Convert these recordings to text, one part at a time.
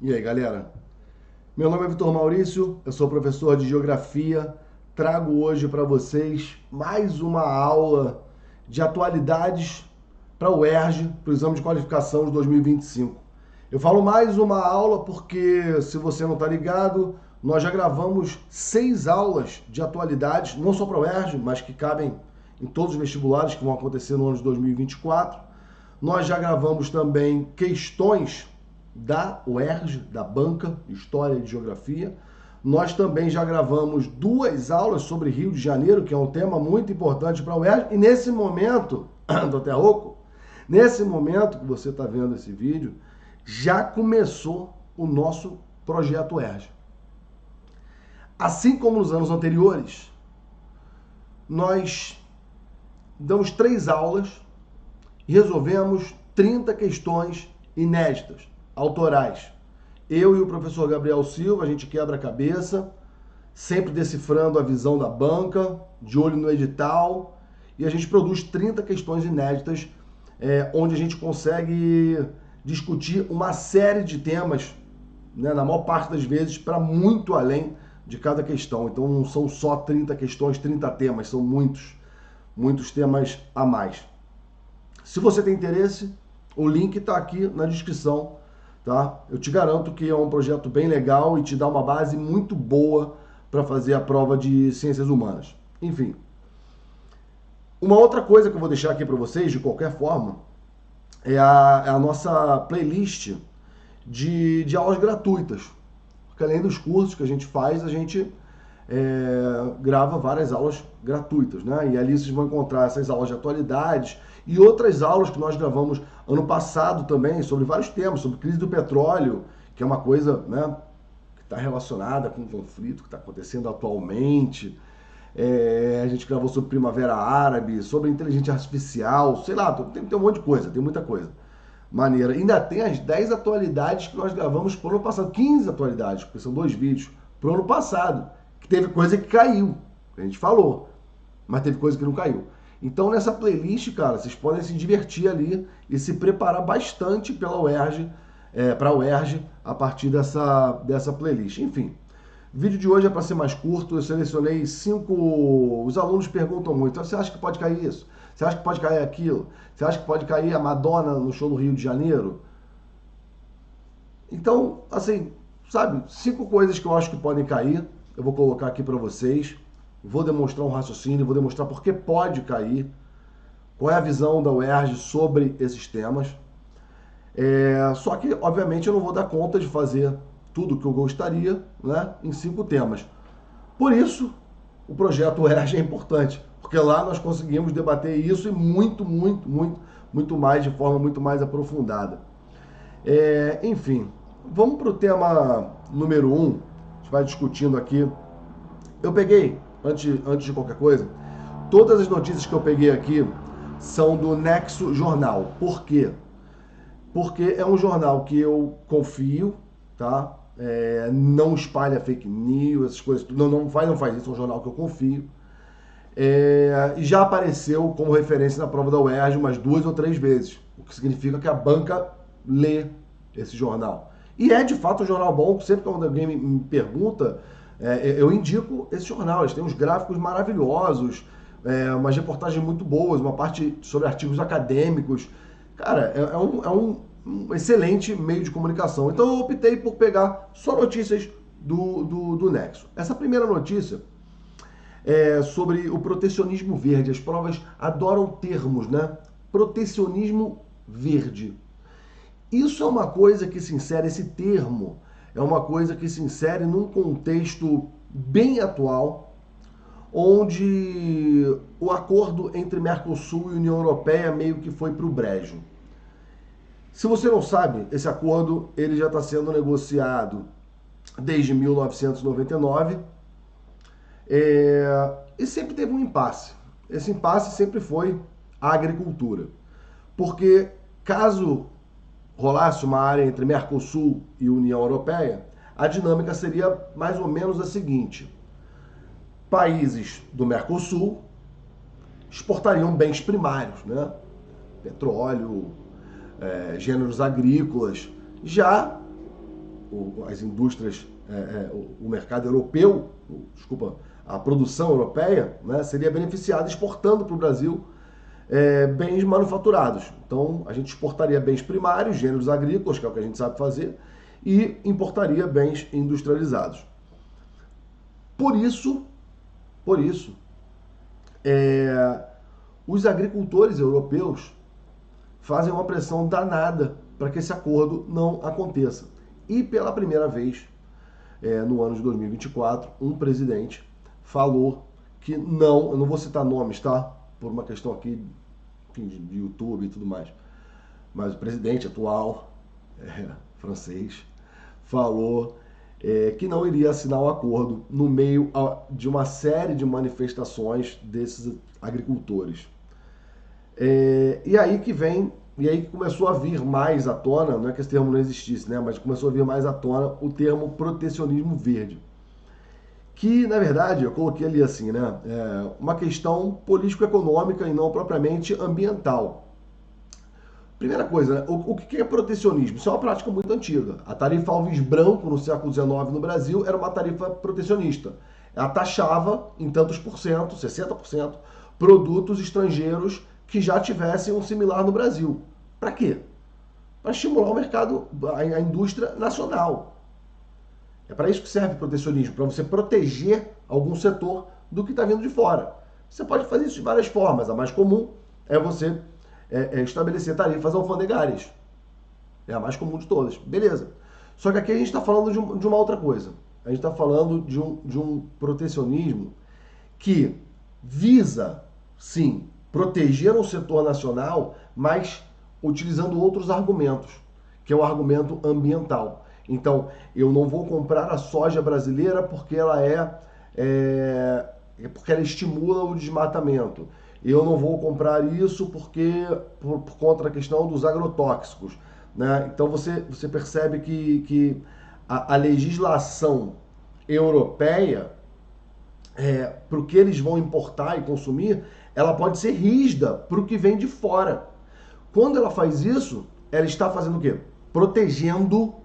E aí, galera? Meu nome é Vitor Maurício, eu sou professor de Geografia. Trago hoje para vocês mais uma aula de atualidades para o UERJ, para o Exame de Qualificação de 2025. Eu falo mais uma aula porque, se você não está ligado, nós já gravamos 6 aulas de atualidades, não só para o UERJ, mas que cabem em todos os vestibulares que vão acontecer no ano de 2024. Nós já gravamos também questões da UERJ, da banca, História e Geografia. Nós também já gravamos 2 aulas sobre Rio de Janeiro, que é um tema muito importante para a UERJ. E nesse momento, tô até rouco, nesse momento que você está vendo esse vídeo, já começou o nosso projeto UERJ. Assim como nos anos anteriores, nós damos 3 aulas e resolvemos 30 questões inéditas, autorais. Eu e o professor Gabriel Silva, a gente quebra a cabeça, sempre decifrando a visão da banca, de olho no edital, e a gente produz 30 questões inéditas, onde a gente consegue discutir uma série de temas, né, na maior parte das vezes, para muito além de cada questão. Então não são só 30 questões, 30 temas, são muitos temas a mais. Se você tem interesse, o link está aqui na descrição, tá? Eu te garanto que é um projeto bem legal e te dá uma base muito boa para fazer a prova de Ciências Humanas. Enfim, uma outra coisa que eu vou deixar aqui para vocês, de qualquer forma, é a nossa playlist de aulas gratuitas. Porque além dos cursos que a gente faz, a gente grava várias aulas gratuitas, né? E ali vocês vão encontrar essas aulas de atualidades e outras aulas que nós gravamos ano passado também sobre vários temas, sobre crise do petróleo, que é uma coisa, né, que está relacionada com o conflito que está acontecendo atualmente. A gente gravou sobre Primavera Árabe, sobre inteligência artificial, sei lá, tem um monte de coisa, tem muita coisa maneira. Ainda tem as 10 atualidades que nós gravamos pro ano passado, 15 atualidades, porque são 2 vídeos, pro ano passado, que teve coisa que caiu, que a gente falou, mas teve coisa que não caiu. Então nessa playlist, cara, vocês podem se divertir ali e se preparar bastante pela UERJ, para a UERJ a partir dessa playlist. Enfim, o vídeo de hoje é para ser mais curto, eu selecionei 5... Os alunos perguntam muito, você acha que pode cair isso? Você acha que pode cair aquilo? Você acha que pode cair a Madonna no show do Rio de Janeiro? Então, assim, sabe, 5 coisas que eu acho que podem cair, eu vou colocar aqui para vocês, vou demonstrar um raciocínio, vou demonstrar por que pode cair, qual é a visão da UERJ sobre esses temas. Só que, obviamente, eu não vou dar conta de fazer tudo o que eu gostaria, né, em 5 temas. Por isso, o projeto UERJ é importante, porque lá nós conseguimos debater isso e muito mais, de forma muito mais aprofundada. Enfim, vamos para o tema número 1, a gente vai discutindo aqui. Eu peguei, antes de qualquer coisa, todas as notícias que eu peguei aqui são do Nexo Jornal. Por quê? Porque é um jornal que eu confio, tá? Não espalha fake news, essas coisas, não faz isso, é um jornal que eu confio. E já apareceu como referência na prova da UERJ umas 2 ou 3 vezes, o que significa que a banca lê esse jornal. E é de fato um jornal bom, sempre que alguém me pergunta, eu indico esse jornal. Eles têm uns gráficos maravilhosos, umas reportagens muito boas, uma parte sobre artigos acadêmicos. Cara, é um excelente meio de comunicação. Então eu optei por pegar só notícias do Nexo. Essa primeira notícia é sobre o protecionismo verde. As provas adoram termos, né? Protecionismo verde. Isso é uma coisa que se insere, esse termo é uma coisa que se insere num contexto bem atual, onde o acordo entre Mercosul e União Europeia meio que foi para o brejo. Se você não sabe, esse acordo ele já está sendo negociado desde 1999 e sempre teve um impasse. Esse impasse sempre foi a agricultura. Porque caso rolasse uma área entre Mercosul e União Europeia, a dinâmica seria mais ou menos a seguinte: países do Mercosul exportariam bens primários, né? Petróleo, gêneros agrícolas. Já as indústrias, o mercado europeu, desculpa, a produção europeia, né, seria beneficiada exportando para o Brasil bens manufaturados. Então, a gente exportaria bens primários, gêneros agrícolas, que é o que a gente sabe fazer, e importaria bens industrializados. Por isso, os agricultores europeus fazem uma pressão danada para que esse acordo não aconteça. E pela primeira vez, no ano de 2024, um presidente falou que não, eu não vou citar nomes, tá? Por uma questão aqui de YouTube e tudo mais, mas o presidente atual, francês, falou que não iria assinar o acordo no meio de uma série de manifestações desses agricultores. E aí que começou a vir mais à tona, não é que esse termo não existisse, né, mas começou a vir mais à tona o termo protecionismo verde. Que, na verdade, eu coloquei ali assim, né, uma questão político-econômica e não propriamente ambiental. Primeira coisa, né, o que é protecionismo? Isso é uma prática muito antiga. A tarifa Alves Branco, no século XIX no Brasil, era uma tarifa protecionista. Ela taxava em tantos por cento, 60%, produtos estrangeiros que já tivessem um similar no Brasil. Para quê? Para estimular o mercado, a indústria nacional. É para isso que serve o protecionismo, para você proteger algum setor do que está vindo de fora. Você pode fazer isso de várias formas. A mais comum é você estabelecer tarifas alfandegárias. É a mais comum de todas. Beleza. Só que aqui a gente está falando de uma outra coisa. A gente está falando de um protecionismo que visa, sim, proteger o setor nacional, mas utilizando outros argumentos, que é o argumento ambiental. Então, eu não vou comprar a soja brasileira porque ela porque ela estimula o desmatamento. Eu não vou comprar isso porque por conta da questão dos agrotóxicos, né? Então você percebe que a legislação europeia, para o que eles vão importar e consumir, ela pode ser rígida para o que vem de fora. Quando ela faz isso, ela está fazendo o quê? Protegendo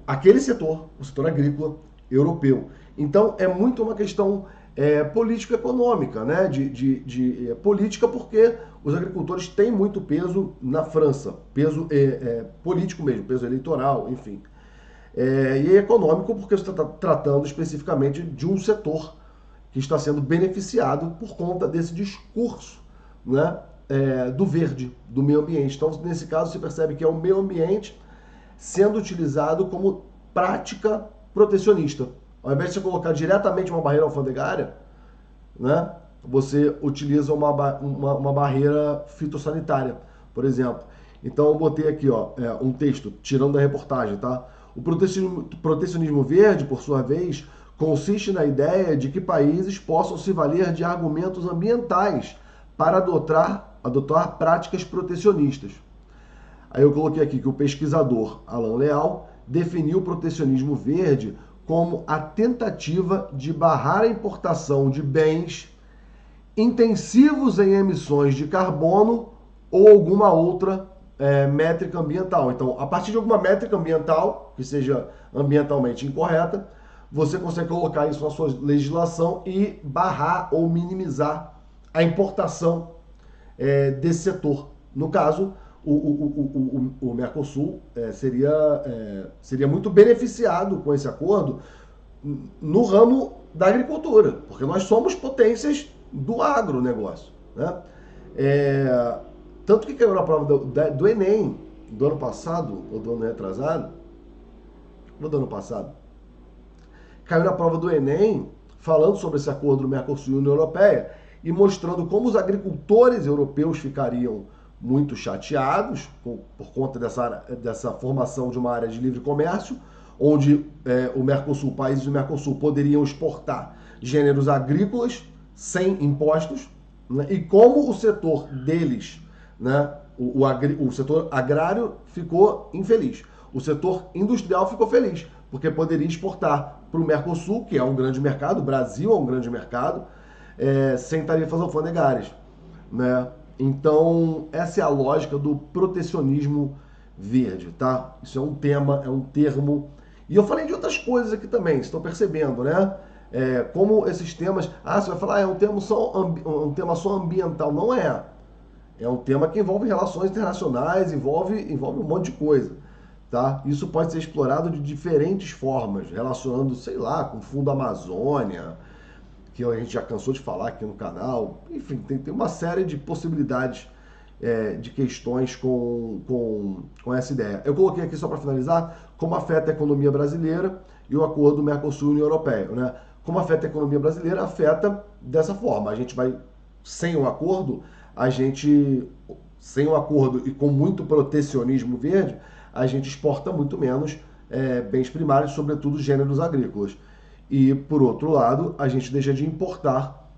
aquele setor, o setor agrícola europeu. Então, é muito uma questão político-econômica, né? de política, porque os agricultores têm muito peso na França, peso político mesmo, peso eleitoral, enfim. E é econômico porque você está tratando especificamente de um setor que está sendo beneficiado por conta desse discurso, né, do verde, do meio ambiente. Então, nesse caso, você percebe que é o meio ambiente sendo utilizado como prática protecionista. Ao invés de você colocar diretamente uma barreira alfandegária, né, você utiliza uma barreira fitossanitária, por exemplo. Então, eu botei aqui um texto, tirando da reportagem, tá? O protecionismo verde, por sua vez, consiste na ideia de que países possam se valer de argumentos ambientais para adotar práticas protecionistas. Aí eu coloquei aqui que o pesquisador Alan Leal definiu o protecionismo verde como a tentativa de barrar a importação de bens intensivos em emissões de carbono ou alguma outra métrica ambiental. Então, a partir de alguma métrica ambiental, que seja ambientalmente incorreta, você consegue colocar isso na sua legislação e barrar ou minimizar a importação desse setor. No caso, o Mercosul seria muito beneficiado com esse acordo no ramo da agricultura, porque nós somos potências do agronegócio, né? Tanto que caiu na prova do Enem do ano passado, ou do ano retrasado, do ano passado, caiu na prova do Enem falando sobre esse acordo do Mercosul e União Europeia e mostrando como os agricultores europeus ficariam muito chateados por conta dessa formação de uma área de livre comércio, onde países do Mercosul poderiam exportar gêneros agrícolas sem impostos, né? E como o setor deles, né, o setor agrário ficou infeliz. O setor industrial ficou feliz, porque poderia exportar para o Mercosul, que é um grande mercado, o Brasil é um grande mercado, sem tarifas alfandegárias, né? Então, essa é a lógica do protecionismo verde, tá? Isso é um tema, é um termo. E eu falei de outras coisas aqui também, vocês estão percebendo, né? Como esses temas. Você vai falar, é um tema só ambiental. Não é. É um tema que envolve relações internacionais, envolve um monte de coisa. Tá? Isso pode ser explorado de diferentes formas, relacionando, sei lá, com o Fundo Amazônia, que a gente já cansou de falar aqui no canal. Enfim, tem uma série de possibilidades de questões com essa ideia. Eu coloquei aqui só para finalizar como afeta a economia brasileira e o acordo do Mercosul e União Europeia. Né? Como afeta a economia brasileira, afeta dessa forma. A gente vai, sem o acordo, sem o acordo e com muito protecionismo verde, a gente exporta muito menos bens primários, sobretudo gêneros agrícolas. E, por outro lado, a gente deixa de importar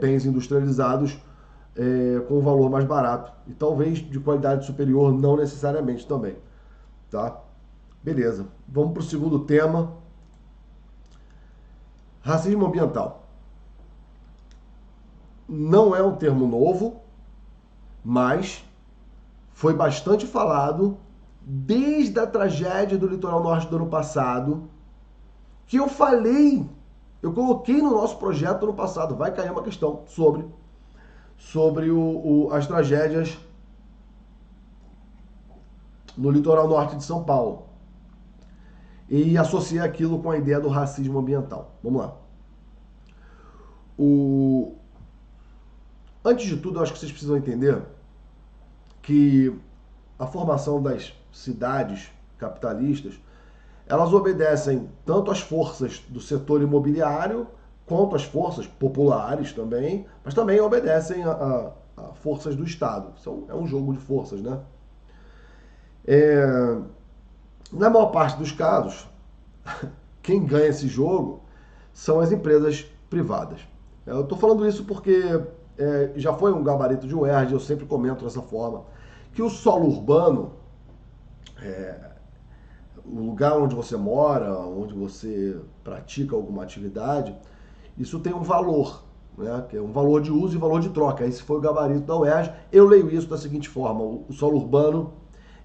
bens industrializados com um valor mais barato e talvez de qualidade superior, não necessariamente também. Tá? Beleza. Vamos para o segundo tema. Racismo ambiental. Não é um termo novo, mas foi bastante falado desde a tragédia do litoral norte do ano passado, que eu coloquei no nosso projeto no passado, vai cair uma questão sobre as tragédias no litoral norte de São Paulo. E associei aquilo com a ideia do racismo ambiental. Vamos lá. Antes de tudo, eu acho que vocês precisam entender que a formação das cidades capitalistas, elas obedecem tanto às forças do setor imobiliário, quanto às forças populares também, mas também obedecem a forças do Estado. Isso é um jogo de forças, né? Na maior parte dos casos, quem ganha esse jogo são as empresas privadas. Eu estou falando isso porque já foi um gabarito de UERJ, eu sempre comento dessa forma, que o solo urbano, o lugar onde você mora, onde você pratica alguma atividade, isso tem um valor, né? Que é um valor de uso e valor de troca. Esse foi o gabarito da UERJ. Eu leio isso da seguinte forma: o solo urbano,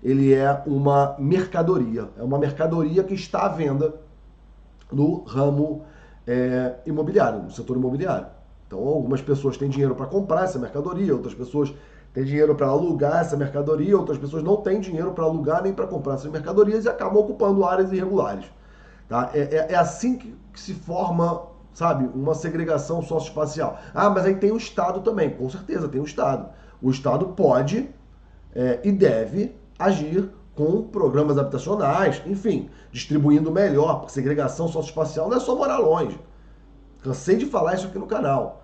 ele é uma mercadoria. É uma mercadoria que está à venda no ramo imobiliário, no setor imobiliário. Então, algumas pessoas têm dinheiro para comprar essa mercadoria, outras pessoas têm dinheiro para alugar essa mercadoria, outras pessoas não têm dinheiro para alugar nem para comprar essas mercadorias e acabam ocupando áreas irregulares. Tá? É assim que se forma, sabe, uma segregação socioespacial. Mas aí tem o Estado também, com certeza tem o Estado. O Estado pode e deve agir com programas habitacionais, enfim, distribuindo melhor, porque segregação socioespacial não é só morar longe. Cansei de falar isso aqui no canal.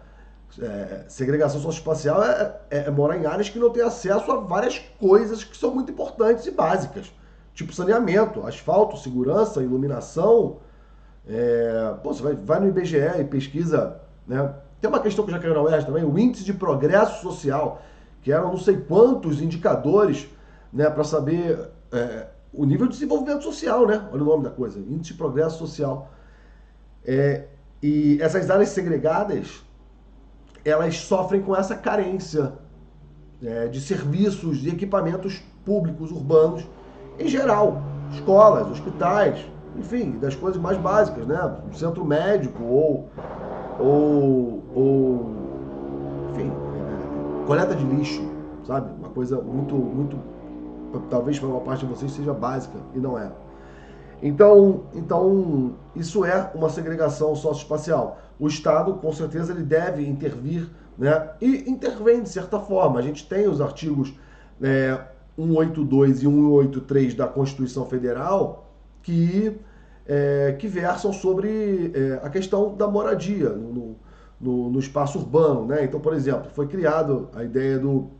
Segregação socioespacial é morar em áreas que não têm acesso a várias coisas que são muito importantes e básicas, tipo saneamento, asfalto, segurança, iluminação. Você vai no IBGE e pesquisa, né? Tem uma questão que já caiu na UERJ também, o índice de progresso social, que eram não sei quantos indicadores, né, para saber o nível de desenvolvimento social, né? Olha o nome da coisa, índice de progresso social. E essas áreas segregadas, elas sofrem com essa carência de serviços, de equipamentos públicos, urbanos, em geral, escolas, hospitais, enfim, das coisas mais básicas, né? Um centro médico enfim, coleta de lixo, sabe? Uma coisa muito, talvez para uma parte de vocês seja básica e não é. Então, isso é uma segregação socioespacial. O Estado, com certeza, ele deve intervir, né? E intervém de certa forma. A gente tem os artigos 182 e 183 da Constituição Federal que versam sobre a questão da moradia no espaço urbano, né? Então, por exemplo, foi criado a ideia do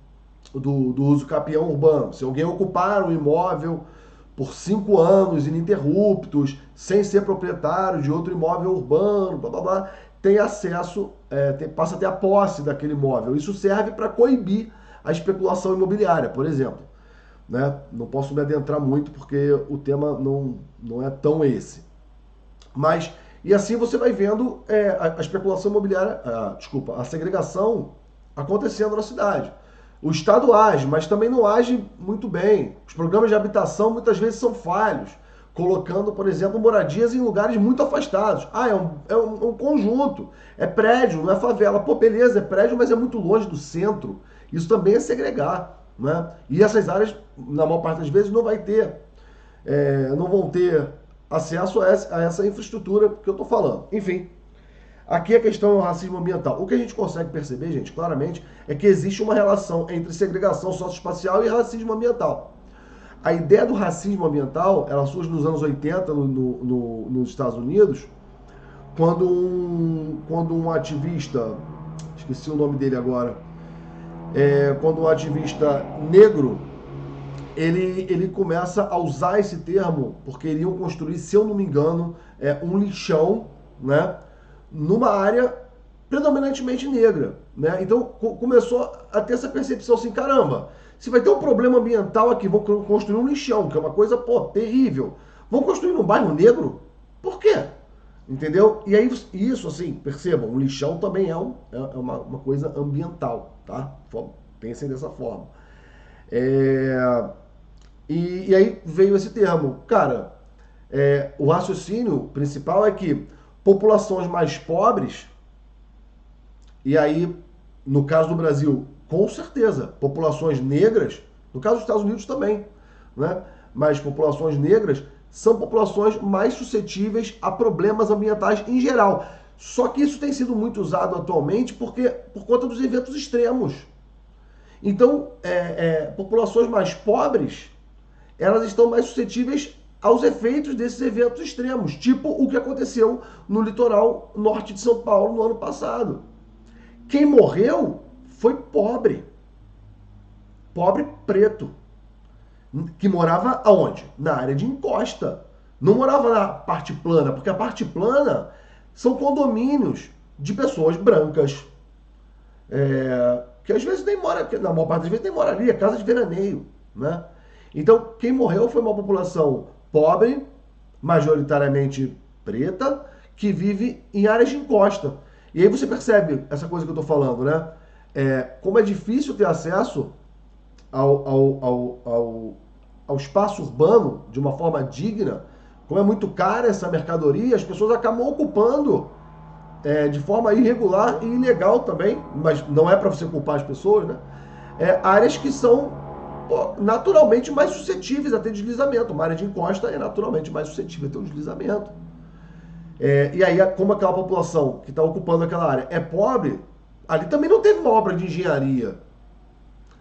uso capião urbano. Se alguém ocupar um imóvel por 5 anos ininterruptos, sem ser proprietário de outro imóvel urbano, blá blá blá, tem acesso, passa a ter a posse daquele imóvel. Isso serve para coibir a especulação imobiliária, por exemplo. Né? Não posso me adentrar muito porque o tema não é tão esse. Mas, e assim você vai vendo a especulação imobiliária, a segregação acontecendo na cidade. O Estado age, mas também não age muito bem. Os programas de habitação muitas vezes são falhos, colocando, por exemplo, moradias em lugares muito afastados. Ah, é um conjunto, é prédio, não é favela. Pô, beleza, é prédio, mas é muito longe do centro. Isso também é segregar, né? E essas áreas, na maior parte das vezes, não vão ter acesso a essa infraestrutura que eu estou falando. Enfim, aqui a questão é o racismo ambiental. O que a gente consegue perceber, gente, claramente, é que existe uma relação entre segregação socioespacial e racismo ambiental. A ideia do racismo ambiental, ela surge nos anos 80 nos Estados Unidos, quando um ativista, esqueci o nome dele agora, quando um ativista negro, ele começa a usar esse termo, porque iriam construir, se eu não me engano, um lixão, né, numa área predominantemente negra, né? Então começou a ter essa percepção assim, caramba, se vai ter um problema ambiental aqui, vão construir um lixão, que é uma coisa, pô, terrível. Vão construir num bairro negro? Por quê? Entendeu? E aí, isso, assim, percebam, um lixão também é uma coisa ambiental, tá? Pensem dessa forma. E aí veio esse termo. Cara, o raciocínio principal é que populações mais pobres, e aí, no caso do Brasil, com certeza, populações negras, no caso dos Estados Unidos também, né? Mas populações negras são populações mais suscetíveis a problemas ambientais em geral. Só que isso tem sido muito usado atualmente por conta dos eventos extremos. Então, populações mais pobres, elas estão mais suscetíveis aos efeitos desses eventos extremos, tipo o que aconteceu no litoral norte de São Paulo no ano passado. Quem morreu foi pobre. Pobre preto. Que morava aonde? Na área de encosta. Não morava na parte plana, porque a parte plana são condomínios de pessoas brancas. Que às vezes nem mora, na maior parte das vezes nem mora ali, é casa de veraneio, né? Então, quem morreu foi uma população pobre, majoritariamente preta, que vive em áreas de encosta. E aí você percebe essa coisa que eu estou falando, né? Como é difícil ter acesso ao espaço urbano de uma forma digna, como é muito cara essa mercadoria, as pessoas acabam ocupando de forma irregular e ilegal também, mas não é para você culpar as pessoas, né? Áreas que são naturalmente mais suscetíveis a ter deslizamento. Uma área de encosta é naturalmente mais suscetível a ter um deslizamento. E aí, como aquela população que está ocupando aquela área é pobre, ali também não teve uma obra de engenharia,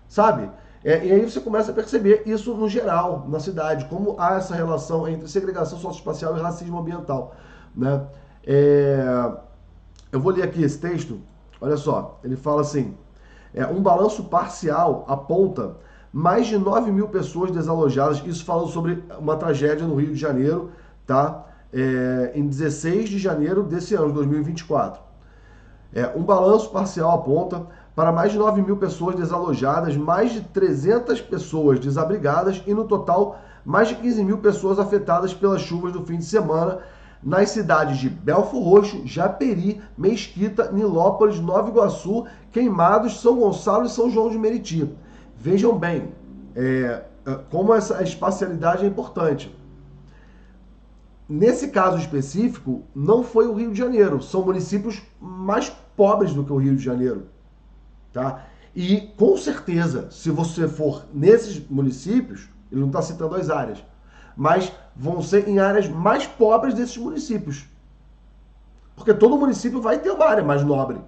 sabe? E aí você começa a perceber isso no geral, na cidade, como há essa relação entre segregação socioespacial e racismo ambiental, né? Eu vou ler aqui esse texto, olha só, ele fala assim, um balanço parcial aponta mais de 9 mil pessoas desalojadas, isso falando sobre uma tragédia no Rio de Janeiro, tá? Em 16 de janeiro desse ano, de 2024. Um balanço parcial aponta para mais de 9 mil pessoas desalojadas, mais de 300 pessoas desabrigadas e, no total, mais de 15 mil pessoas afetadas pelas chuvas do fim de semana nas cidades de Belfor Roxo, Japeri, Mesquita, Nilópolis, Nova Iguaçu, Queimados, São Gonçalo e São João de Meriti. Vejam bem como essa espacialidade é importante. Nesse caso específico, não foi o Rio de Janeiro. São municípios mais pobres do que o Rio de Janeiro. Tá? E, com certeza, se você for nesses municípios, ele não está citando as áreas, mas vão ser em áreas mais pobres desses municípios. Porque todo município vai ter uma área mais nobre.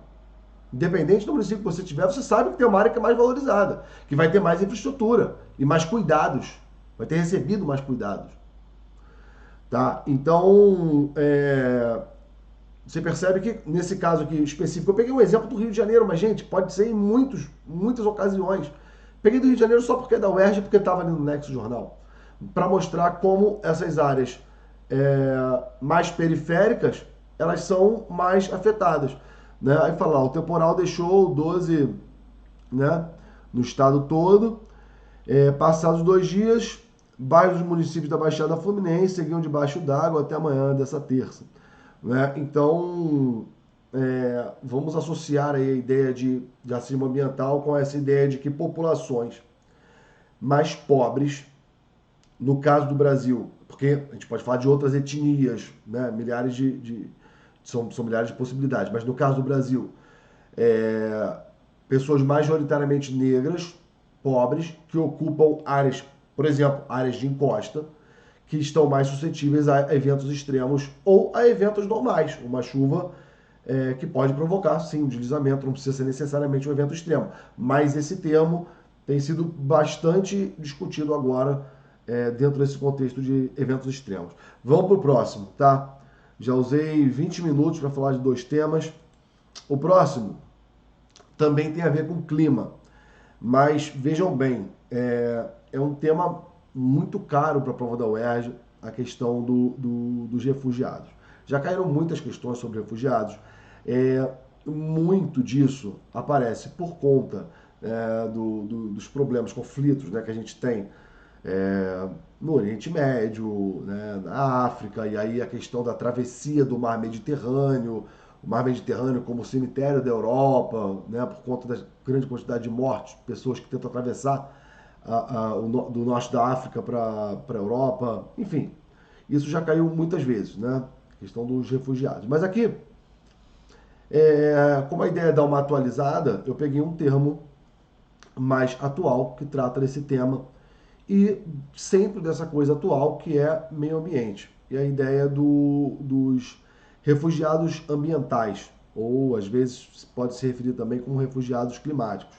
Independente do município que você tiver, você sabe que tem uma área que é mais valorizada, que vai ter mais infraestrutura e mais cuidados. Vai ter recebido mais cuidados. Tá? Então, você percebe que nesse caso aqui específico, eu peguei um exemplo do Rio de Janeiro, mas, gente, pode ser em muitas ocasiões. Peguei do Rio de Janeiro só porque é da UERJ, porque estava ali no Nexo Jornal, para mostrar como essas áreas mais periféricas, elas são mais afetadas. Né? Aí fala, o temporal deixou 12, né, no estado todo. Passados 2 dias, bairros dos municípios da Baixada Fluminense seguiam debaixo d'água até amanhã dessa terça. Né? Então, vamos associar aí a ideia de racismo ambiental com essa ideia de que populações mais pobres, no caso do Brasil, porque a gente pode falar de outras etnias, né? Milhares são milhares de possibilidades, mas no caso do Brasil, pessoas majoritariamente negras, pobres, que ocupam áreas, por exemplo, áreas de encosta, que estão mais suscetíveis a eventos extremos ou a eventos normais. Uma chuva que pode provocar, sim, um deslizamento, não precisa ser necessariamente um evento extremo. Mas esse termo tem sido bastante discutido agora dentro desse contexto de eventos extremos. Vamos para o próximo, tá? Já usei 20 minutos para falar de 2 temas. O próximo também tem a ver com clima, mas vejam bem, é um tema muito caro para a prova da UERJ, a questão dos refugiados. Já caíram muitas questões sobre refugiados. Muito disso aparece por conta dos problemas, conflitos, né, que a gente tem no Oriente Médio, né, na África, e aí a questão da travessia do Mar Mediterrâneo, o Mar Mediterrâneo como cemitério da Europa, né, por conta da grande quantidade de mortes, pessoas que tentam atravessar do norte da África para a Europa, enfim, isso já caiu muitas vezes, né, a questão dos refugiados. Mas aqui, como a ideia é dar uma atualizada, eu peguei um termo mais atual que trata desse tema e sempre dessa coisa atual que é meio ambiente. E a ideia dos refugiados ambientais, ou às vezes pode se referir também como refugiados climáticos,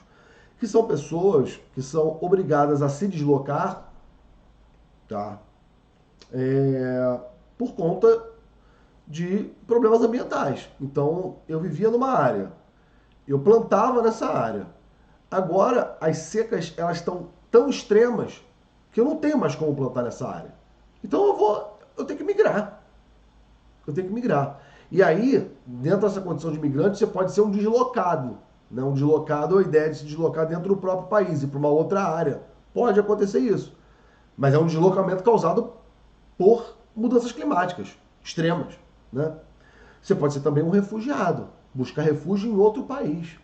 que são pessoas que são obrigadas a se deslocar, tá? Por conta de problemas ambientais. Então, eu vivia numa área, eu plantava nessa área. Agora, as secas elas estão tão extremas que eu não tenho mais como plantar nessa área. Então, eu tenho que migrar. Eu tenho que migrar. E aí, dentro dessa condição de migrante, você pode ser um deslocado. Né? Um deslocado é a ideia de se deslocar dentro do próprio país e para uma outra área. Pode acontecer isso. Mas é um deslocamento causado por mudanças climáticas extremas. Né? Você pode ser também um refugiado, buscar refúgio em outro país.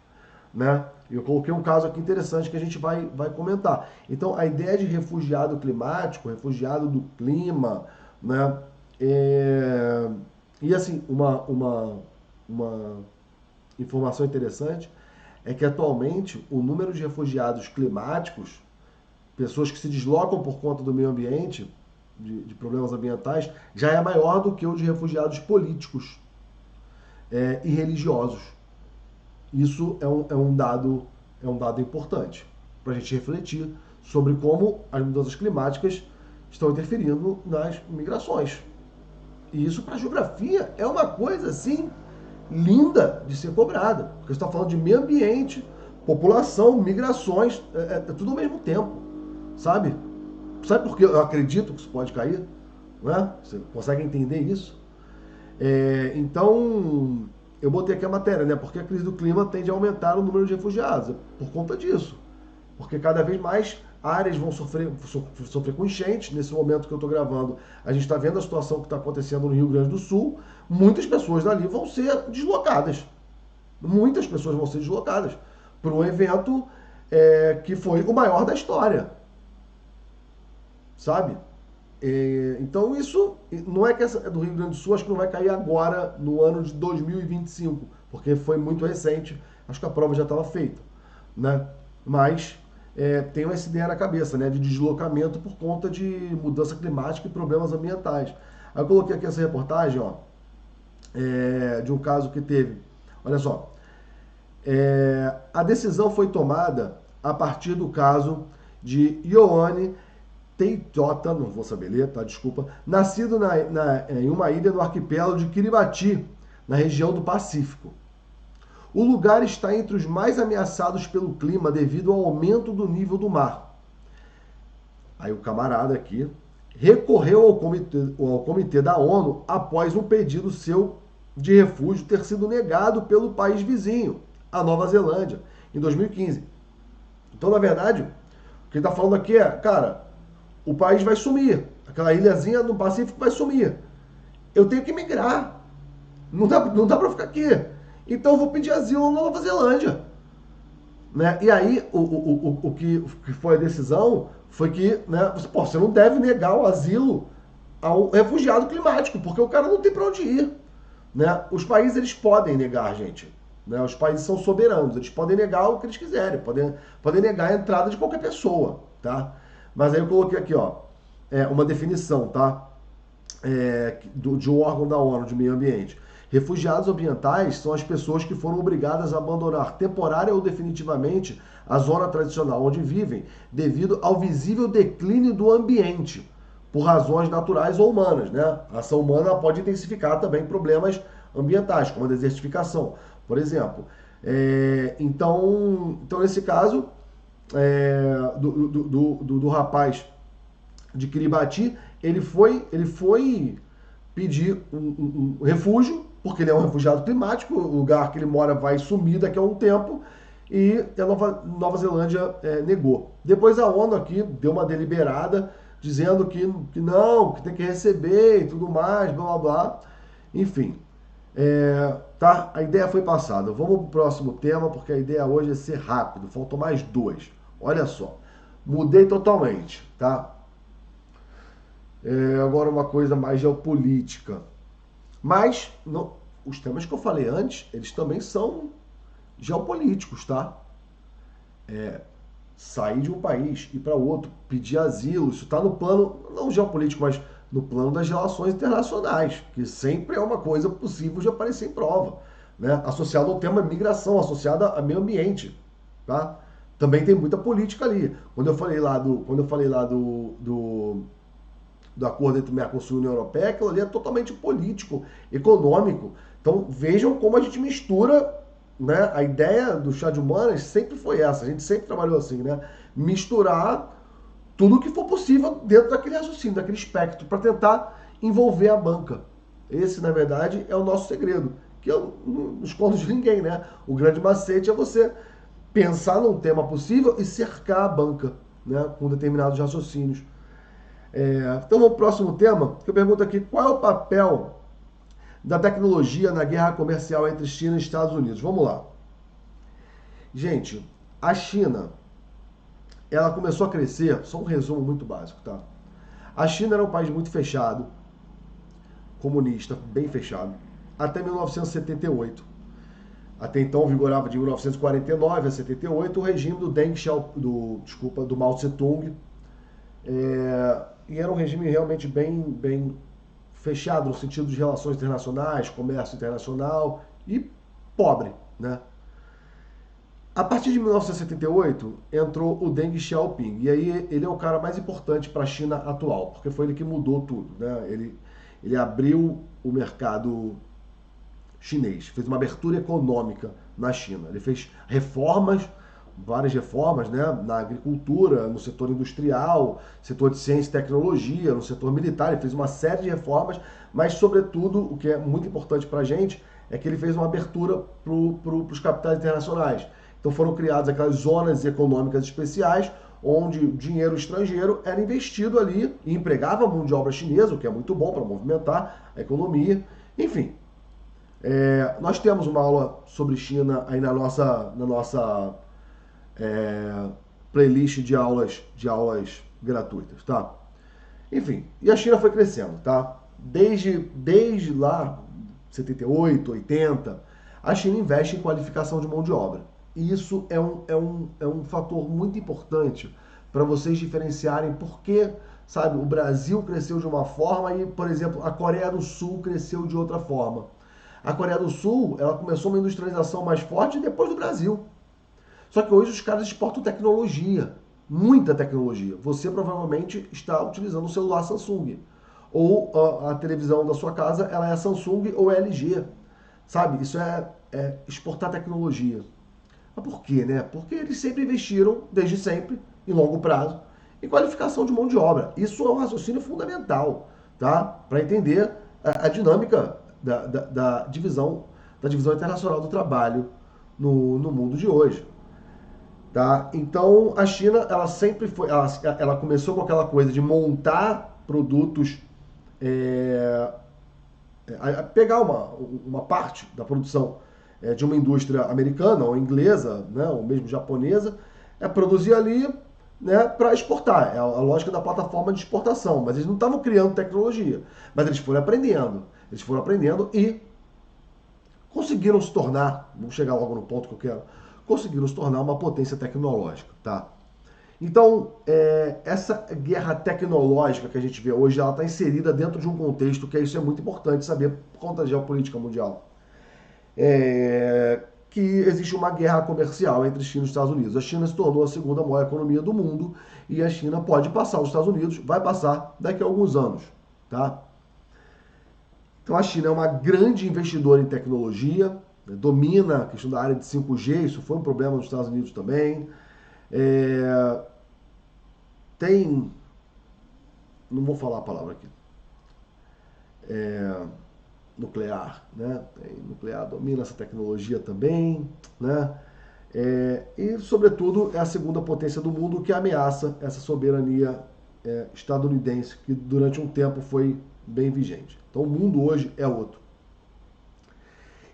Né? Eu coloquei um caso aqui interessante que a gente vai comentar. Então, a ideia de refugiado climático, refugiado do clima, né? E assim, uma informação interessante é que atualmente o número de refugiados climáticos, pessoas que se deslocam por conta do meio ambiente, de problemas ambientais, já é maior do que o de refugiados políticos e religiosos. Isso é um dado importante para a gente refletir sobre como as mudanças climáticas estão interferindo nas migrações. E isso para a geografia é uma coisa assim linda de ser cobrada, porque você está falando de meio ambiente, população, migrações, é tudo ao mesmo tempo, sabe? Sabe por que eu acredito que isso pode cair? Né? Você consegue entender isso? Então, eu botei aqui a matéria, né? Porque a crise do clima tende a aumentar o número de refugiados. Por conta disso. Porque cada vez mais áreas vão sofrer com enchentes. Nesse momento que eu estou gravando, a gente está vendo a situação que está acontecendo no Rio Grande do Sul. Muitas pessoas dali vão ser deslocadas. Muitas pessoas vão ser deslocadas para um evento que foi o maior da história. Sabe? Então isso não é que essa do Rio Grande do Sul, acho que não vai cair agora no ano de 2025, porque foi muito recente, acho que a prova já estava feita, né? Mas tenho essa ideia na cabeça, né, de deslocamento por conta de mudança climática e problemas ambientais. Aí eu coloquei aqui essa reportagem, ó, de um caso que teve, olha só, a decisão foi tomada a partir do caso de Ioane Teitota, não vou saber ler, tá? Desculpa. Nascido em uma ilha no arquipélago de Kiribati, na região do Pacífico. O lugar está entre os mais ameaçados pelo clima devido ao aumento do nível do mar. Aí o camarada aqui recorreu ao comitê da ONU após um pedido seu de refúgio ter sido negado pelo país vizinho, a Nova Zelândia, em 2015. Então, na verdade, o que ele está falando aqui é, cara, o país vai sumir. Aquela ilhazinha no Pacífico vai sumir. Eu tenho que migrar. Não dá para ficar aqui. então eu vou pedir asilo na Nova Zelândia. Né? E aí, o que foi a decisão foi que, né, você não deve negar o asilo ao refugiado climático, porque o cara não tem para onde ir. Né? Os países, eles podem negar, gente. Né? Os países são soberanos, eles podem negar o que eles quiserem, podem negar a entrada de qualquer pessoa, tá? Mas aí eu coloquei aqui, ó, uma definição, tá? De um órgão da ONU de meio ambiente. Refugiados ambientais são as pessoas que foram obrigadas a abandonar temporária ou definitivamente a zona tradicional onde vivem, devido ao visível declínio do ambiente, por razões naturais ou humanas. Né? A ação humana pode intensificar também problemas ambientais, como a desertificação, por exemplo. Então, nesse caso, do rapaz de Kiribati, ele foi pedir um refúgio, porque ele é um refugiado climático, o lugar que ele mora vai sumir daqui a um tempo, e a Nova Zelândia negou. Depois a ONU aqui deu uma deliberada, dizendo que não, que tem que receber e tudo mais, blá blá blá. Enfim, tá? A ideia foi passada. Vamos pro próximo tema, porque a ideia hoje é ser rápido. Faltam mais duas. Olha só, mudei totalmente, tá? Agora uma coisa mais geopolítica. Mas os temas que eu falei antes, eles também são geopolíticos, tá? Sair de um país, ir para outro, pedir asilo, isso está no plano, não geopolítico, mas no plano das relações internacionais, que sempre é uma coisa possível de aparecer em prova, né? Associado ao tema migração, associada a meio ambiente, tá? Também tem muita política ali. Quando eu falei lá do acordo entre Mercosul e União Europeia, aquilo ali é totalmente político, econômico. Então vejam como a gente mistura, né? A ideia do chá de humanas sempre foi essa, a gente sempre trabalhou assim, né? Misturar tudo o que for possível dentro daquele raciocínio, daquele espectro, para tentar envolver a banca. Esse, na verdade, é o nosso segredo, que eu não escondo de ninguém, né? O grande macete é você pensar num tema possível e cercar a banca, né? Com determinados raciocínios. Então, o próximo tema, que eu pergunto aqui, qual é o papel da tecnologia na guerra comercial entre China e Estados Unidos? Vamos lá. Gente, a China, ela começou a crescer, só um resumo muito básico, tá? A China era um país muito fechado, comunista, bem fechado, até 1978. Até então vigorava de 1949 a 78 o regime do do Mao Tse-tung. E era um regime realmente bem fechado no sentido de relações internacionais, comércio internacional e pobre, né? A partir de 1978 entrou o Deng Xiaoping, e aí ele é o cara mais importante para a China atual, porque foi ele que mudou tudo, né? Ele abriu o mercado chinês, fez uma abertura econômica na China. Ele fez reformas, várias reformas, né, na agricultura, no setor industrial, setor de ciência e tecnologia, no setor militar. Ele fez uma série de reformas, mas, sobretudo, o que é muito importante para a gente é que ele fez uma abertura para os capitais internacionais. Então foram criadas aquelas zonas econômicas especiais, onde o dinheiro estrangeiro era investido ali e empregava a mão de obra chinesa, o que é muito bom para movimentar a economia. Enfim, nós temos uma aula sobre China aí na nossa playlist de aulas gratuitas, tá? Enfim, e a China foi crescendo, tá? Desde lá, 78, 80, a China investe em qualificação de mão de obra. E isso é um fator muito importante para vocês diferenciarem porque, sabe, o Brasil cresceu de uma forma e, por exemplo, a Coreia do Sul cresceu de outra forma. A Coreia do Sul, ela começou uma industrialização mais forte depois do Brasil. Só que hoje os caras exportam tecnologia, muita tecnologia. Você provavelmente está utilizando o celular Samsung. Ou a televisão da sua casa, ela é Samsung ou é LG. Sabe? Isso é exportar tecnologia. Mas por quê, né? Porque eles sempre investiram, desde sempre, em longo prazo, em qualificação de mão de obra. Isso é um raciocínio fundamental, tá? Para entender a dinâmica da divisão internacional do trabalho no mundo de hoje. Tá? Então a China, ela sempre foi, ela começou com aquela coisa de montar produtos, pegar uma parte da produção de uma indústria americana ou inglesa, né, ou mesmo japonesa, é produzir ali, né, para exportar. É a lógica da plataforma de exportação. Mas eles não estavam criando tecnologia, mas eles foram aprendendo. Eles foram aprendendo e conseguiram se tornar, vamos chegar logo no ponto que eu quero, conseguiram se tornar uma potência tecnológica, tá? Então, essa guerra tecnológica que a gente vê hoje, ela está inserida dentro de um contexto que isso é muito importante saber por conta da geopolítica mundial. Que existe uma guerra comercial entre China e Estados Unidos. A China se tornou a segunda maior economia do mundo e a China pode passar os Estados Unidos, vai passar daqui a alguns anos, tá? Então a China é uma grande investidora em tecnologia, né, domina a questão da área de 5G, isso foi um problema nos Estados Unidos também. Tem, não vou falar a palavra aqui, nuclear, né? Tem nuclear, domina essa tecnologia também, né? E, sobretudo, é a segunda potência do mundo que ameaça essa soberania estadunidense, que durante um tempo foi bem vigente. Então, o mundo hoje é outro.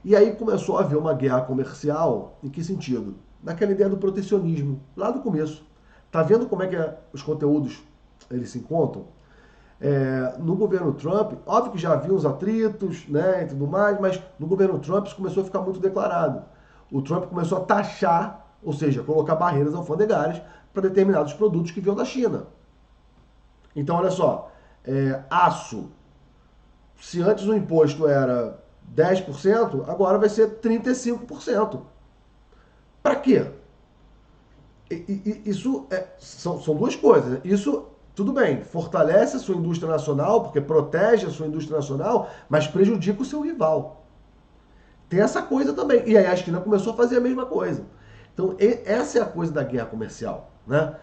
E aí começou a haver uma guerra comercial, em que sentido? Naquela ideia do protecionismo, lá do começo. Tá vendo como é que os conteúdos eles se encontram? No governo Trump, óbvio que já havia uns atritos, né, e tudo mais, mas no governo Trump isso começou a ficar muito declarado. O Trump começou a taxar, ou seja, colocar barreiras alfandegárias para determinados produtos que vinham da China. Então, olha só, aço, se antes o imposto era 10%, agora vai ser 35%. Para quê? Isso são duas coisas. Isso, tudo bem, fortalece a sua indústria nacional, porque protege a sua indústria nacional, mas prejudica o seu rival. Tem essa coisa também. E aí a China começou a fazer a mesma coisa. Então, essa é a coisa da guerra comercial, né?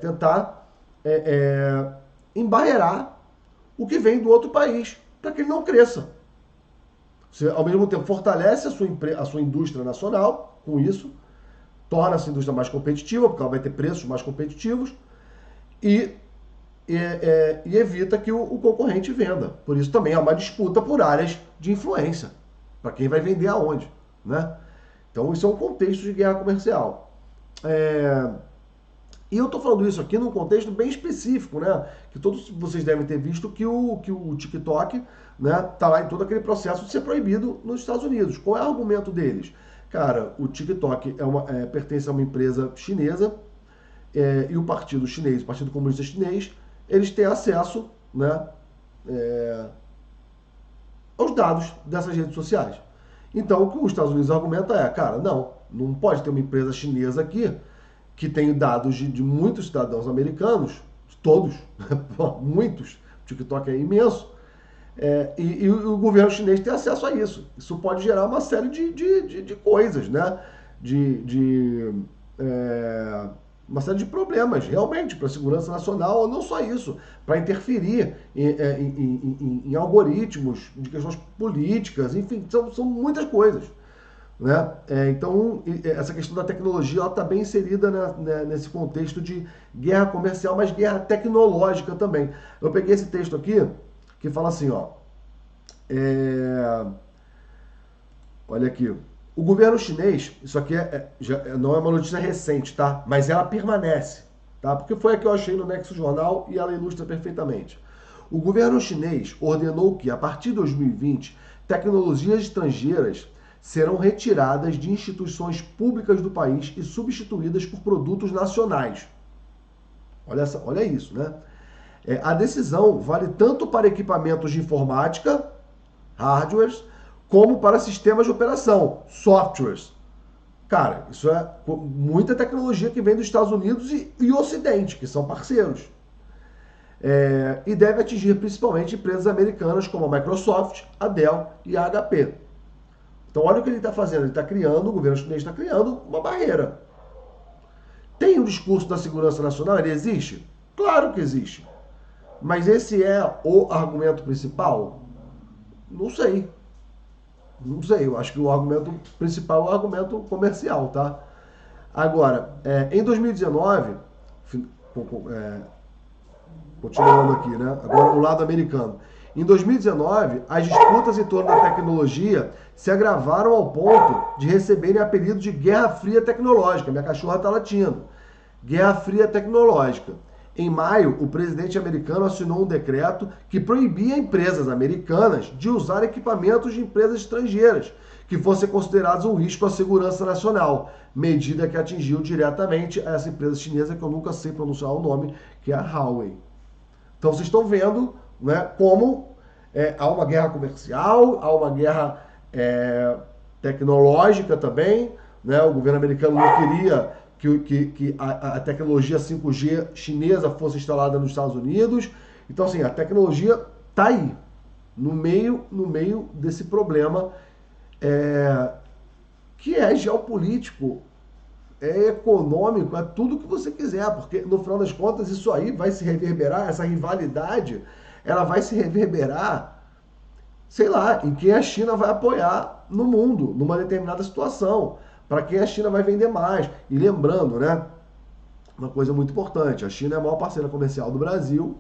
Tentar embarrear o que vem do outro país, para que ele não cresça. Você, ao mesmo tempo, fortalece a sua indústria nacional com isso, torna essa indústria mais competitiva, porque ela vai ter preços mais competitivos, e evita que o concorrente venda. Por isso também é uma disputa por áreas de influência, para quem vai vender aonde, né? Então isso é um contexto de guerra comercial. E eu estou falando isso aqui num contexto bem específico, né? Que todos vocês devem ter visto que o TikTok, né, tá lá em todo aquele processo de ser proibido nos Estados Unidos. Qual é o argumento deles? Cara, o TikTok pertence a uma empresa chinesa, e o partido chinês, o Partido Comunista Chinês, eles têm acesso, né, aos dados dessas redes sociais. Então, o que os Estados Unidos argumenta cara, não pode ter uma empresa chinesa aqui que tem dados de muitos cidadãos americanos, todos, muitos, o TikTok é imenso, e o governo chinês tem acesso a isso. Isso pode gerar uma série de coisas, né? Uma série de problemas, realmente, para a segurança nacional, ou não só isso, para interferir em algoritmos, de questões políticas, enfim, são muitas coisas. Né? Então, essa questão da tecnologia está bem inserida nesse contexto de guerra comercial, mas guerra tecnológica também. Eu peguei esse texto aqui, que fala assim, ó, olha aqui, o governo chinês, isso aqui não é uma notícia recente, tá? Mas ela permanece, tá? Porque foi a que eu achei no Nexo Jornal e ela ilustra perfeitamente. O governo chinês ordenou que, a partir de 2020, tecnologias estrangeiras serão retiradas de instituições públicas do país e substituídas por produtos nacionais. Olha isso, né? A decisão vale tanto para equipamentos de informática, hardwares, como para sistemas de operação, softwares. Cara, isso é muita tecnologia que vem dos Estados Unidos e Ocidente, que são parceiros. E deve atingir principalmente empresas americanas como a Microsoft, a Dell e a HP. Então olha o que ele está fazendo, ele está criando, o governo chinês está criando uma barreira. Tem o discurso da segurança nacional, ele existe? Claro que existe. Mas esse é o argumento principal? Não sei. Não sei, eu acho que o argumento principal é o argumento comercial, tá? Agora, em 2019, Continuando aqui, né? Agora o lado americano. Em 2019, as disputas em torno da tecnologia se agravaram ao ponto de receberem apelido de Guerra Fria Tecnológica. Minha cachorra está latindo. Guerra Fria Tecnológica. Em maio, o presidente americano assinou um decreto que proibia empresas americanas de usar equipamentos de empresas estrangeiras que fossem considerados um risco à segurança nacional, medida que atingiu diretamente essa empresa chinesa que eu nunca sei pronunciar o nome, que é a Huawei. Então vocês estão vendo, né, como há uma guerra comercial, há uma guerra tecnológica também, né? O governo americano não queria que a tecnologia 5G chinesa fosse instalada nos Estados Unidos. Então, assim, a tecnologia está aí, no meio desse problema que é geopolítico, é econômico, é tudo que você quiser, porque no final das contas isso aí vai se reverberar, essa rivalidade, ela vai se reverberar, sei lá, em quem a China vai apoiar no mundo, numa determinada situação, para quem a China vai vender mais. E lembrando, né, uma coisa muito importante, a China é a maior parceira comercial do Brasil,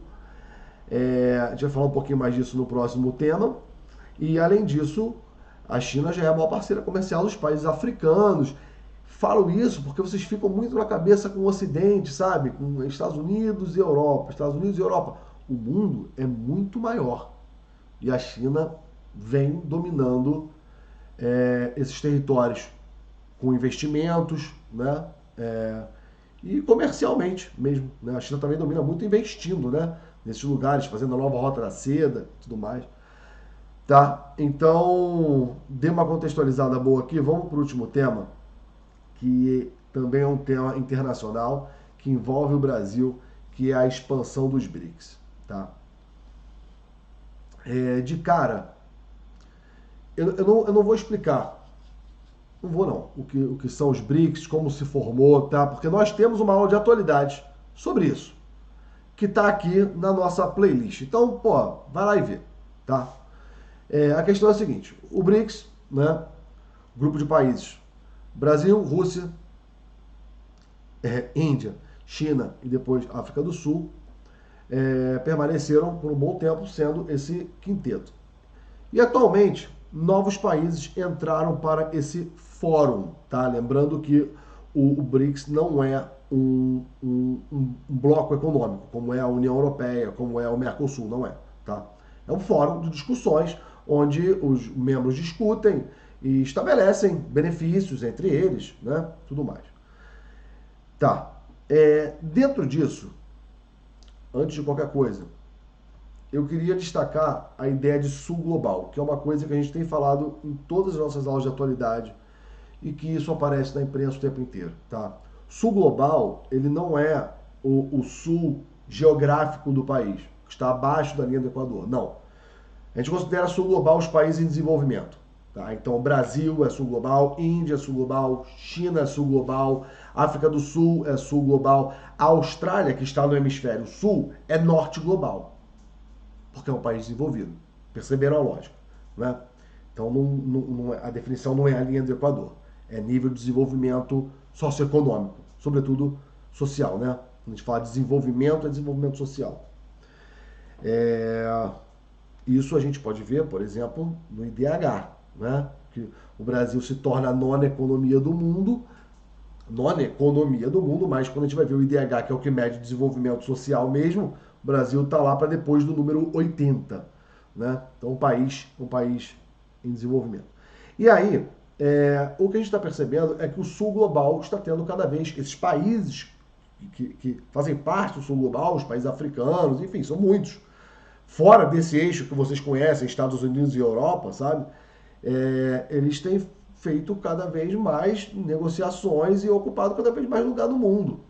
a gente vai falar um pouquinho mais disso no próximo tema, e além disso, a China já é a maior parceira comercial dos países africanos. Falo isso porque vocês ficam muito na cabeça com o Ocidente, sabe? Com Estados Unidos e Europa. Estados Unidos e Europa. O mundo é muito maior. E a China vem dominando esses territórios com investimentos, né? E comercialmente mesmo. Né? A China também domina muito investindo, né? Nesses lugares, fazendo a nova rota da seda e tudo mais. Tá? Então, dei uma contextualizada boa aqui. Vamos para o último tema, que também é um tema internacional, que envolve o Brasil, que é a expansão dos BRICS. Tá? De cara, eu não vou explicar, não vou não, o que são os BRICS, como se formou, tá? Porque nós temos uma aula de atualidade sobre isso, que está aqui na nossa playlist. Então, pô, vai lá e vê, tá? A questão é a seguinte, o BRICS, né, grupo de países, Brasil, Rússia, Índia, China e depois África do Sul, permaneceram por um bom tempo sendo esse quinteto. E atualmente, novos países entraram para esse fórum, tá? Lembrando que o BRICS não é um bloco econômico, como é a União Europeia, como é o Mercosul, não é, tá? É um fórum de discussões onde os membros discutem e estabelecem benefícios entre eles, né? Tudo mais. Tá. Dentro disso, antes de qualquer coisa, eu queria destacar a ideia de sul global, que é uma coisa que a gente tem falado em todas as nossas aulas de atualidade e que isso aparece na imprensa o tempo inteiro, tá? Sul global, ele não é o sul geográfico do país, que está abaixo da linha do Equador, não. A gente considera sul global os países em desenvolvimento. Tá? Então, Brasil é sul global, Índia é sul global, China é sul global, África do Sul é sul global, a Austrália, que está no hemisfério sul, é norte global, porque é um país desenvolvido. Perceberam a lógica? Né? Então, a definição não é a linha do Equador, é nível de desenvolvimento socioeconômico, sobretudo social. Né? Quando a gente fala de desenvolvimento, é desenvolvimento social. Isso a gente pode ver, por exemplo, no IDH, né? Que o Brasil se torna a nona economia do mundo, mas quando a gente vai ver o IDH, que é o que mede desenvolvimento social mesmo, o Brasil está lá para depois do número 80. Né? Então, um país em desenvolvimento. E aí, o que a gente está percebendo é que o sul global está tendo cada vez, esses países que fazem parte do sul global, os países africanos, enfim, são muitos, fora desse eixo que vocês conhecem, Estados Unidos e Europa, sabe? Eles têm feito cada vez mais negociações e ocupado cada vez mais lugar no mundo,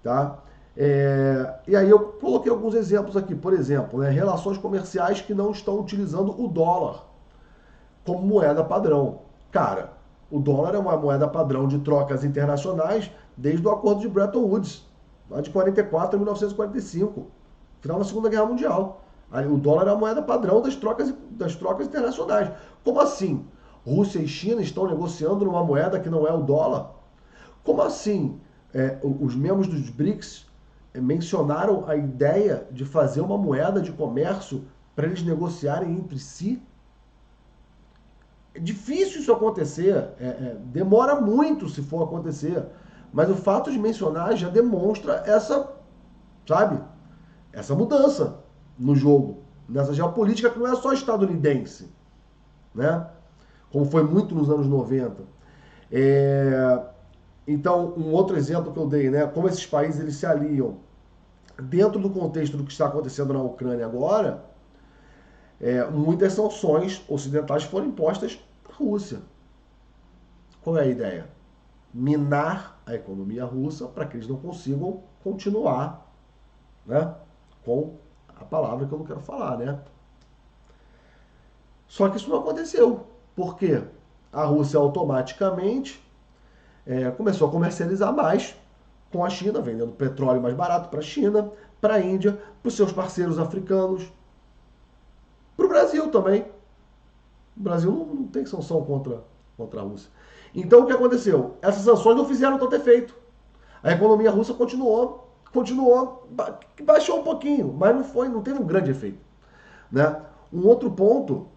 tá? E aí eu coloquei alguns exemplos aqui, por exemplo, né, relações comerciais que não estão utilizando o dólar como moeda padrão. Cara, o dólar é uma moeda padrão de trocas internacionais desde o acordo de Bretton Woods, lá de 44 a 1945, final da Segunda Guerra Mundial. O dólar é a moeda padrão das trocas internacionais. Como assim? Rússia e China estão negociando numa moeda que não é o dólar? Como assim os membros dos BRICS mencionaram a ideia de fazer uma moeda de comércio para eles negociarem entre si. É difícil isso acontecer, demora muito se for acontecer, mas o fato de mencionar já demonstra essa, sabe, essa mudança no jogo, nessa geopolítica que não é só estadunidense, né? Como foi muito nos anos 90. Então, um outro exemplo que eu dei, né? Como esses países eles se aliam dentro do contexto do que está acontecendo na Ucrânia agora, muitas sanções ocidentais foram impostas à Rússia. Qual é a ideia? Minar a economia russa para que eles não consigam continuar, né, com a palavra que eu não quero falar, né? Só que isso não aconteceu. Por quê? A Rússia automaticamente começou a comercializar mais com a China, vendendo petróleo mais barato para a China, para a Índia, para os seus parceiros africanos, para o Brasil também. O Brasil não tem sanção contra a Rússia. Então o que aconteceu? Essas sanções não fizeram tanto efeito. A economia russa continuou, baixou um pouquinho, mas não teve um grande efeito. Né? Um outro ponto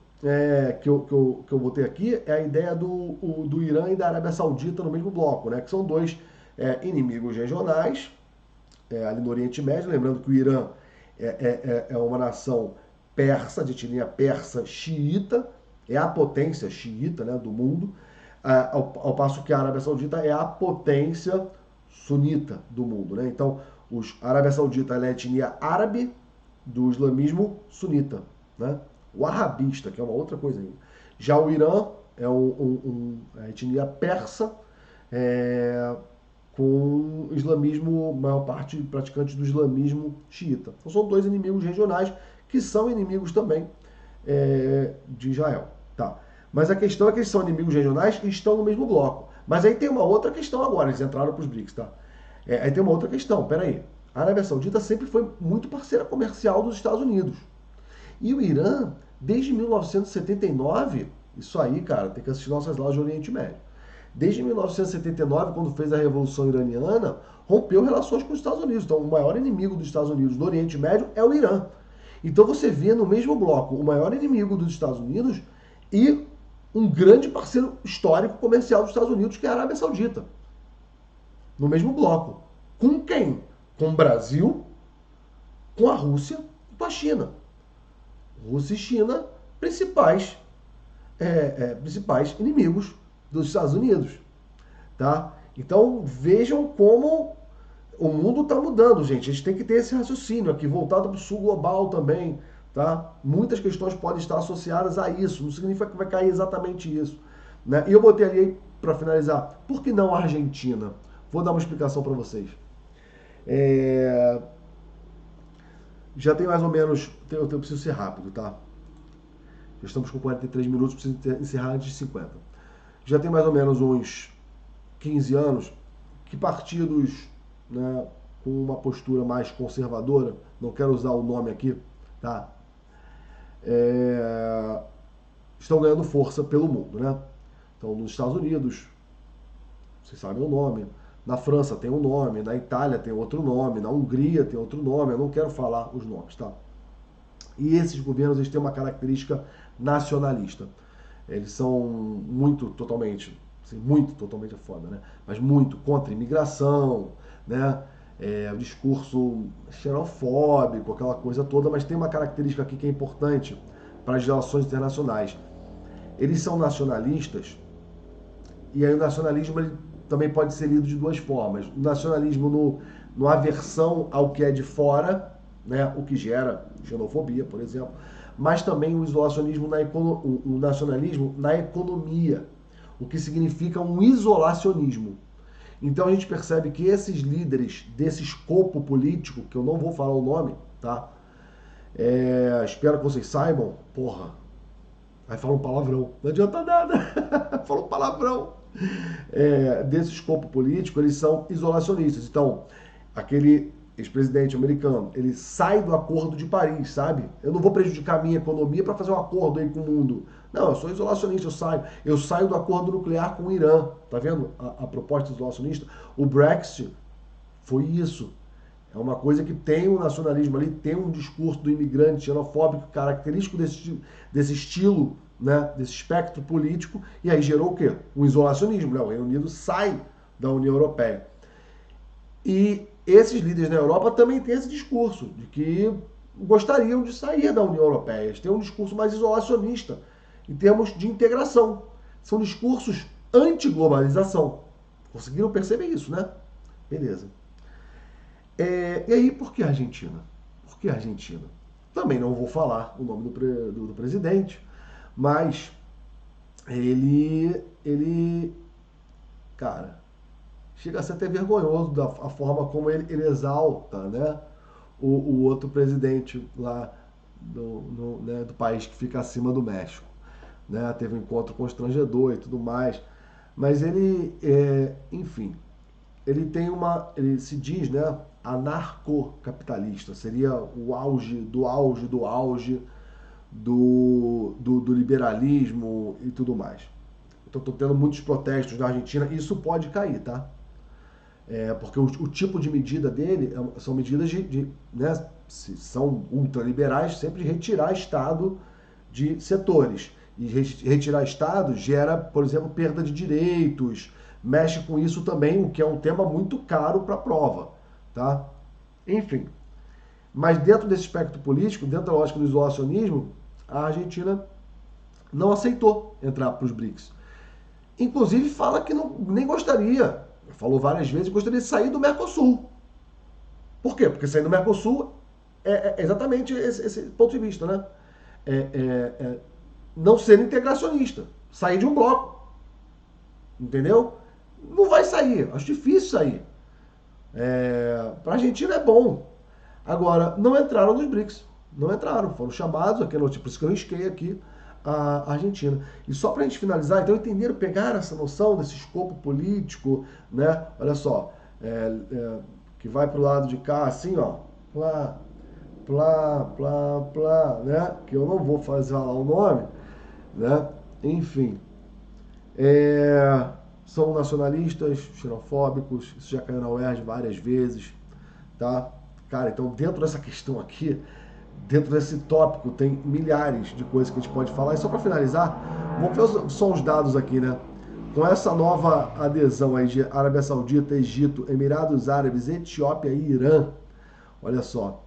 que eu botei aqui é a ideia do Irã e da Arábia Saudita no mesmo bloco, né? Que são dois inimigos regionais ali no Oriente Médio. Lembrando que o Irã é uma nação persa, de etnia persa xiita, é a potência xiita, né, do mundo, ao passo que a Arábia Saudita é a potência sunita do mundo. Né? Então, a Arábia Saudita é a etnia árabe do islamismo sunita, né? O arabista, que é uma outra coisa ainda. Já o Irã é a etnia persa, com islamismo, maior parte praticantes do islamismo xiita. Então são dois inimigos regionais que são inimigos também de Israel. Tá. Mas a questão é que eles são inimigos regionais e estão no mesmo bloco. Mas aí tem uma outra questão agora, eles entraram para os BRICS, tá? Aí tem uma outra questão, peraí. A Arábia Saudita sempre foi muito parceira comercial dos Estados Unidos. E o Irã, desde 1979, isso aí, cara, tem que assistir nossas aulas de Oriente Médio. Desde 1979, quando fez a Revolução Iraniana, rompeu relações com os Estados Unidos. Então, o maior inimigo dos Estados Unidos do Oriente Médio é o Irã. Então, você vê no mesmo bloco o maior inimigo dos Estados Unidos e um grande parceiro histórico comercial dos Estados Unidos, que é a Arábia Saudita. No mesmo bloco. Com quem? Com o Brasil, com a Rússia e com a China. Rússia e China, principais inimigos dos Estados Unidos. Tá? Então, vejam como o mundo está mudando, gente. A gente tem que ter esse raciocínio aqui, voltado para o sul global também. Tá? Muitas questões podem estar associadas a isso. Não significa que vai cair exatamente isso. Né? E eu botei ali, para finalizar, por que não a Argentina? Vou dar uma explicação para vocês. Já tem mais ou menos... Eu preciso ser rápido, tá? Já estamos com 43 minutos, preciso encerrar antes de 50. Já tem mais ou menos uns 15 anos que partidos, né, com uma postura mais conservadora, não quero usar o nome aqui, tá? Estão ganhando força pelo mundo, né? Então, nos Estados Unidos, vocês sabem o nome, na França tem um nome, na Itália tem outro nome, na Hungria tem outro nome, eu não quero falar os nomes, tá? E esses governos, eles têm uma característica nacionalista. Eles são totalmente é foda, né? Mas muito contra a imigração, né? O discurso xenofóbico, aquela coisa toda, mas tem uma característica aqui que é importante para as relações internacionais. Eles são nacionalistas, e aí o nacionalismo ele também pode ser lido de duas formas. O nacionalismo no aversão ao que é de fora, né? O que gera xenofobia, por exemplo, mas também o isolacionismo, o nacionalismo na economia, o que significa um isolacionismo. Então a gente percebe que esses líderes desse escopo político, que eu não vou falar o nome, tá? Espero que vocês saibam, porra, aí fala um palavrão, não adianta nada, fala um palavrão. Desse escopo político, eles são isolacionistas. Então, aquele ex-presidente americano, ele sai do Acordo de Paris, sabe? Eu não vou prejudicar a minha economia para fazer um acordo aí com o mundo. Não, eu sou isolacionista, eu saio do acordo nuclear com o Irã. Tá vendo a proposta isolacionista? O Brexit foi isso. É uma coisa que tem um nacionalismo ali, tem um discurso do imigrante xenofóbico característico desse estilo, né, desse espectro político, e aí gerou o quê? Um isolacionismo, né? O Reino Unido sai da União Europeia. E esses líderes na Europa também têm esse discurso de que gostariam de sair da União Europeia. Eles têm um discurso mais isolacionista em termos de integração. São discursos anti-globalização. Conseguiram perceber isso, né? Beleza. E aí, por que a Argentina? Por que a Argentina? Também não vou falar o nome do presidente, mas cara, chega a ser até vergonhoso a forma como ele exalta, né, o outro presidente lá né, do país que fica acima do México. Né, teve um encontro constrangedor e tudo mais, mas enfim, ele se diz, né, anarcocapitalista, seria o auge do auge do auge do liberalismo e tudo mais. Então, estou tendo muitos protestos na Argentina, isso pode cair, tá? Porque o tipo de medida dele são medidas né, se são ultraliberais, sempre de retirar Estado de setores. E retirar Estado gera, por exemplo, perda de direitos, mexe com isso também, o que é um tema muito caro para a prova. Tá? Enfim, mas dentro desse espectro político, dentro da lógica do isolacionismo, a Argentina não aceitou entrar para os BRICS. Inclusive fala que nem gostaria, falou várias vezes, gostaria de sair do Mercosul. Por quê? Porque sair do Mercosul é exatamente esse ponto de vista, né? Não ser integracionista, sair de um bloco, entendeu? Não vai sair, acho difícil sair. Para a Argentina é bom. Agora, não entraram nos BRICS, não entraram, foram chamados, aqui, por isso que eu risquei aqui a Argentina. E só para a gente finalizar, então entenderam, pegaram essa noção desse escopo político, né? Olha só, que vai para o lado de cá, assim, ó, plá, né? Que eu não vou fazer lá o nome, né? Enfim, são nacionalistas, xenofóbicos, isso já caiu na UERJ várias vezes, tá? Cara, então dentro dessa questão aqui, dentro desse tópico, tem milhares de coisas que a gente pode falar. E só para finalizar, vamos ver só os dados aqui, né? Com essa nova adesão aí de Arábia Saudita, Egito, Emirados Árabes, Etiópia e Irã, olha só,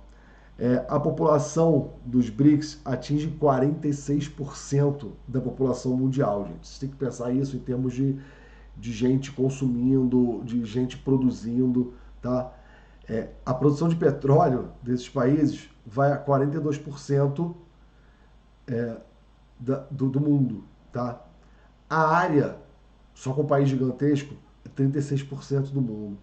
a população dos BRICS atinge 46% da população mundial, gente. Você tem que pensar isso em termos de gente consumindo, de gente produzindo, tá? A produção de petróleo desses países vai a 42% do mundo, tá? A área, só com um país gigantesco, é 36% do mundo.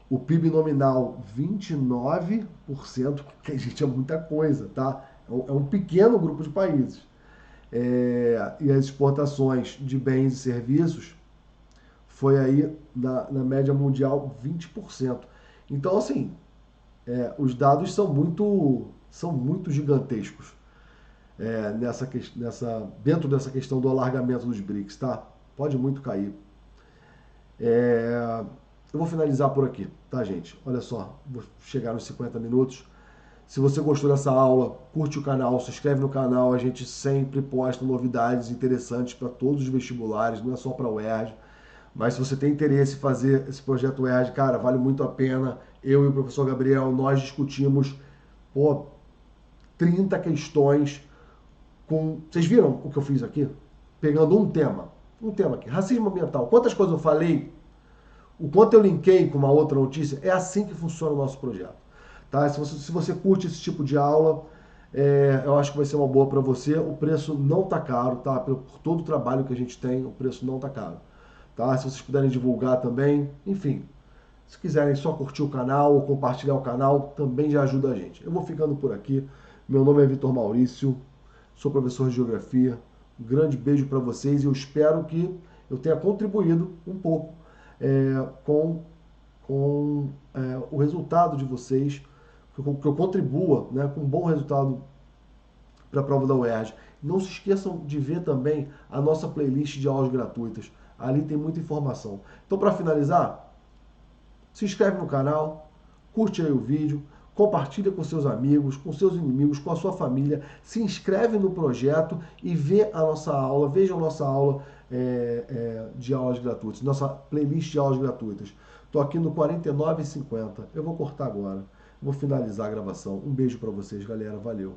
O PIB nominal, 29%, que, gente, é muita coisa, tá? É um pequeno grupo de países. E as exportações de bens e serviços foi aí, na média mundial, 20%. Então, assim, os dados são muito gigantescos dentro dessa questão do alargamento dos BRICS, tá? Pode muito cair. Eu vou finalizar por aqui, tá, gente? Olha só, vou chegar nos 50 minutos. Se você gostou dessa aula, curte o canal, se inscreve no canal. A gente sempre posta novidades interessantes para todos os vestibulares, não é só para o UERJ. Mas se você tem interesse em fazer esse projeto UERJ, cara, vale muito a pena. Eu e o professor Gabriel, nós discutimos 30 questões com... Vocês viram o que eu fiz aqui? Pegando um tema aqui, racismo ambiental. Quantas coisas eu falei, o quanto eu linkei com uma outra notícia, é assim que funciona o nosso projeto. Tá? Se você curte esse tipo de aula, eu acho que vai ser uma boa para você. O preço não tá caro, tá? Por todo o trabalho que a gente tem, o preço não tá caro. Tá? Se vocês puderem divulgar também, enfim, se quiserem só curtir o canal ou compartilhar o canal, também já ajuda a gente. Eu vou ficando por aqui. Meu nome é Vitor Maurício, sou professor de Geografia. Um grande beijo para vocês e eu espero que eu tenha contribuído um pouco com o resultado de vocês, que eu contribua, né, com um bom resultado para a prova da UERJ. Não se esqueçam de ver também a nossa playlist de aulas gratuitas. Ali tem muita informação. Então, para finalizar, se inscreve no canal, curte aí o vídeo, compartilha com seus amigos, com seus inimigos, com a sua família, se inscreve no projeto e vê a nossa aula, veja a nossa aula de aulas gratuitas, nossa playlist de aulas gratuitas. Estou aqui no 49,50. Eu vou cortar agora. Vou finalizar a gravação. Um beijo para vocês, galera. Valeu.